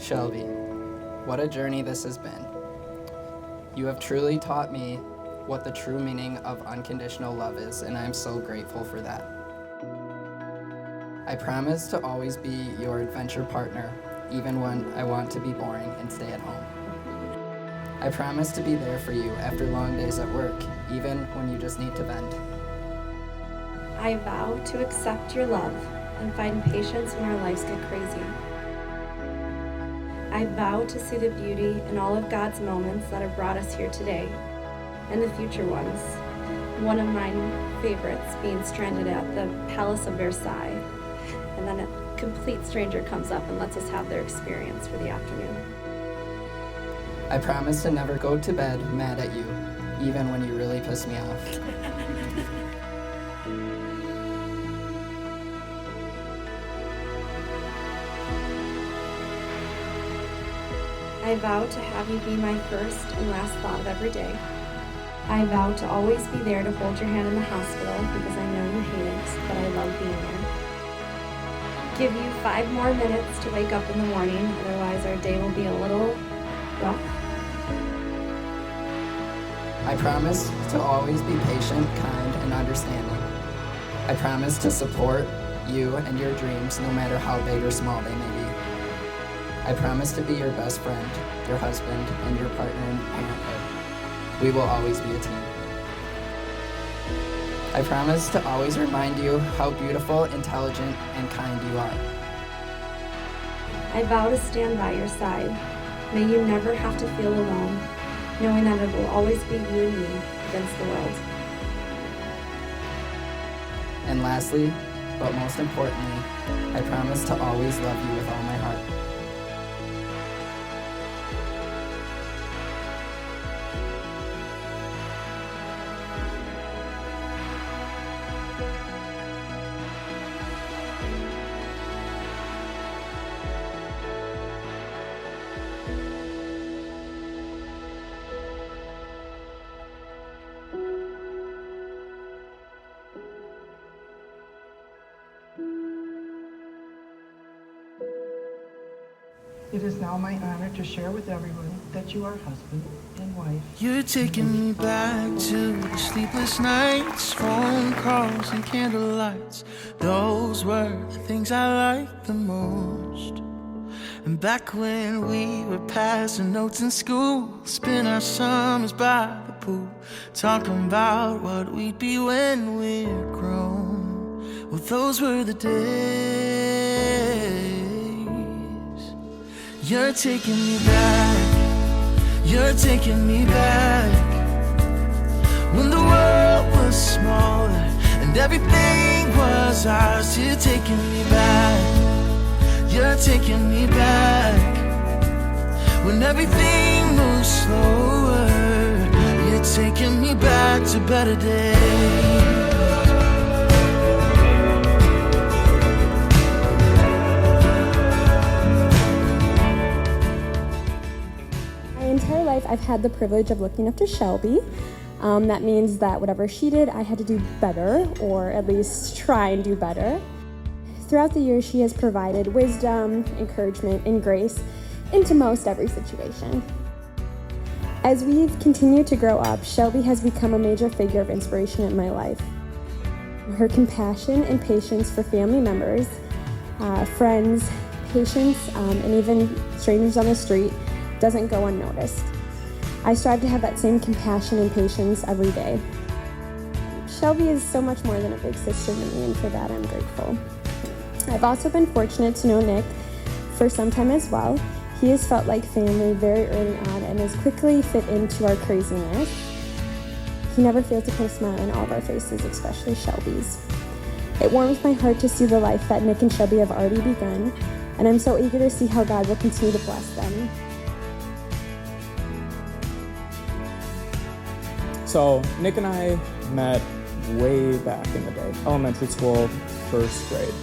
Shelby, what a journey this has been. You have truly taught me what the true meaning of unconditional love is, and I am so grateful for that. I promise to always be your adventure partner, even when I want to be boring and stay at home. I promise to be there for you after long days at work, even when you just need to vent. I vow to accept your love and find patience when our lives get crazy. I vow to see the beauty in all of God's moments that have brought us here today, and the future ones. One of my favorites being stranded at the Palace of Versailles, and then a complete stranger comes up and lets us have their experience for the afternoon. I promise to never go to bed mad at you, even when you really piss me off. I vow to have you be my first and last thought of every day. I vow to always be there to hold your hand in the hospital because I know you hate it, but I love being there. Give you 5 more minutes to wake up in the morning, otherwise our day will be a little rough. I promise to always be patient, kind, and understanding. I promise to support you and your dreams no matter how big or small they may be. I promise to be your best friend, your husband, and your partner in parenthood. We will always be a team. I promise to always remind you how beautiful, intelligent, and kind you are. I vow to stand by your side. May you never have to feel alone, knowing that it will always be you and me against the world. And lastly, but most importantly, I promise to always love you with all my heart. It is now my honor to share with everyone that you are husband and wife. You're taking me back to the sleepless nights, phone calls and candlelights. Those were the things I liked the most. And back when we were passing notes in school, spend our summers by the pool, talking about what we'd be when we're grown. Well, those were the days. You're taking me back, you're taking me back, when the world was smaller and everything was ours. You're taking me back, you're taking me back, when everything moves slower. You're taking me back to better days. Entire life I've had the privilege of looking up to Shelby. That means that whatever she did, I had to do better, or at least try and do better. Throughout the years, she has provided wisdom, encouragement, and grace into most every situation. As we've continued to grow up, Shelby has become a major figure of inspiration in my life. Her compassion and patience for family members, friends, patience, and even strangers on the street doesn't go unnoticed. I strive to have that same compassion and patience every day. Shelby is so much more than a big sister to me, and for that I'm grateful. I've also been fortunate to know Nick for some time as well. He has felt like family very early on and has quickly fit into our craziness. He never fails to put a smile on all of our faces, especially Shelby's. It warms my heart to see the life that Nick and Shelby have already begun, and I'm so eager to see how God will continue to bless them. So Nick and I met way back in the day, elementary school, first grade.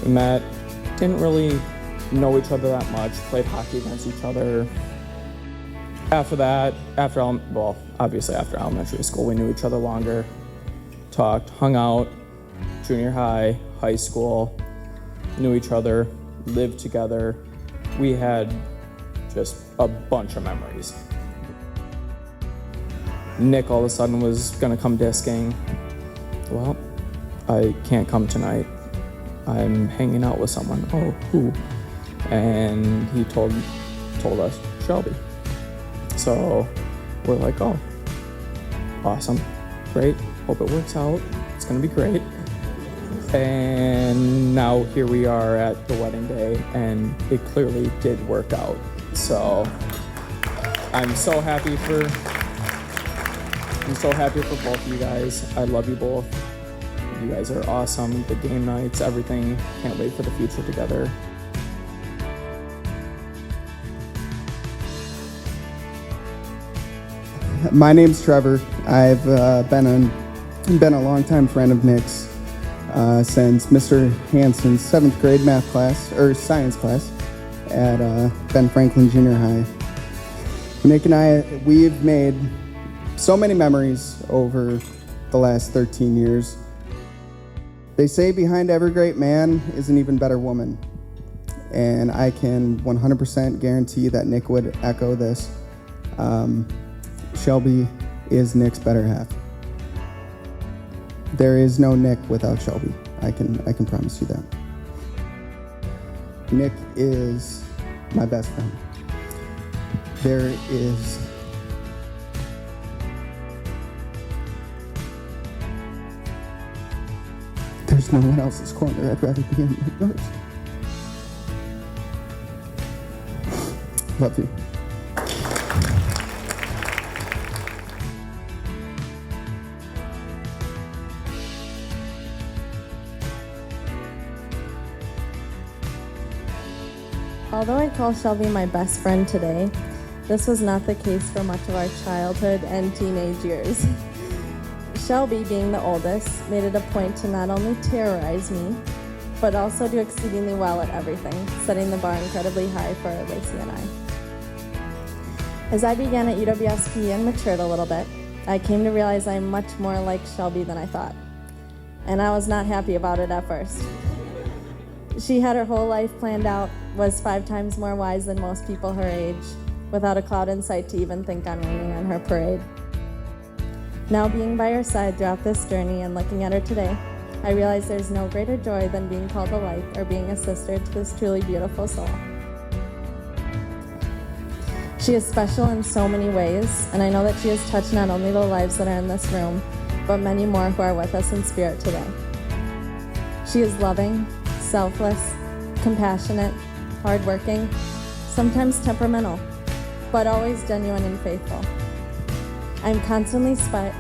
We met, didn't really know each other that much, played hockey against each other. After that, obviously after elementary school, we knew each other longer, talked, hung out, junior high, high school, knew each other, lived together, we had just a bunch of memories. Nick all of a sudden was gonna come disking. Well, I can't come tonight. I'm hanging out with someone. Oh, who? And he told us Shelby. So we're like, oh, awesome, great. Hope it works out. It's gonna be great. And now here we are at the wedding day, and it clearly did work out. So I'm so happy for both of you guys. I love you both. You guys are awesome. The game nights, everything. Can't wait for the future together. My name's Trevor. I've been a longtime friend of Nick's since Mr. Hanson's 7th grade math class, or science class, at Ben Franklin Junior High. Nick and I, we've made so many memories over the last 13 years. They say behind every great man is an even better woman. And I can 100% guarantee that Nick would echo this. Shelby is Nick's better half. There is no Nick without Shelby. I can promise you that. Nick is my best friend. There's no one else's corner I'd rather be in than yours. Love you. Although I call Shelby my best friend today, this was not the case for much of our childhood and teenage years. Shelby, being the oldest, made it a point to not only terrorize me, but also do exceedingly well at everything, setting the bar incredibly high for Lacey and I. As I began at UWSP and matured a little bit, I came to realize I'm much more like Shelby than I thought. And I was not happy about it at first. She had her whole life planned out, was 5 times more wise than most people her age, without a cloud in sight to even think on raining on her parade. Now being by her side throughout this journey and looking at her today, I realize there's no greater joy than being called a wife or being a sister to this truly beautiful soul. She is special in so many ways, and I know that she has touched not only the lives that are in this room, but many more who are with us in spirit today. She is loving, selfless, compassionate, hardworking, sometimes temperamental, but always genuine and faithful. I'm constantly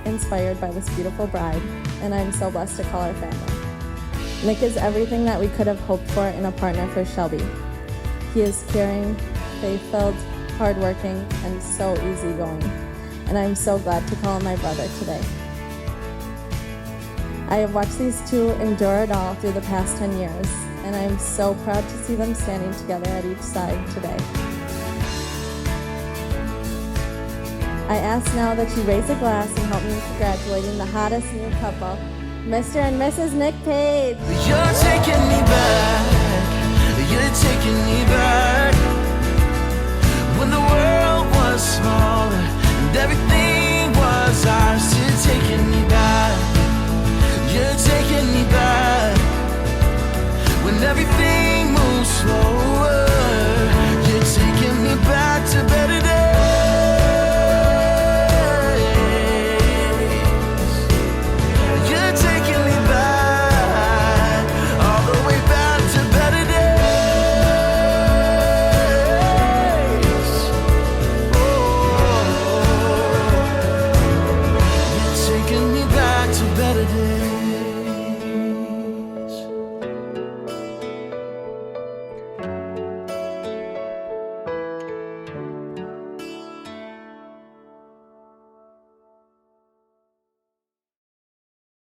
inspired by this beautiful bride, and I'm so blessed to call her family. Nick is everything that we could have hoped for in a partner for Shelby. He is caring, faith-filled, hardworking, and so easygoing, and I'm so glad to call him my brother today. I have watched these two endure it all through the past 10 years, and I am so proud to see them standing together at each side today. I ask now that you raise a glass and help me in congratulating the hottest new couple, Mr. and Mrs. Nick Page. You're taking me back.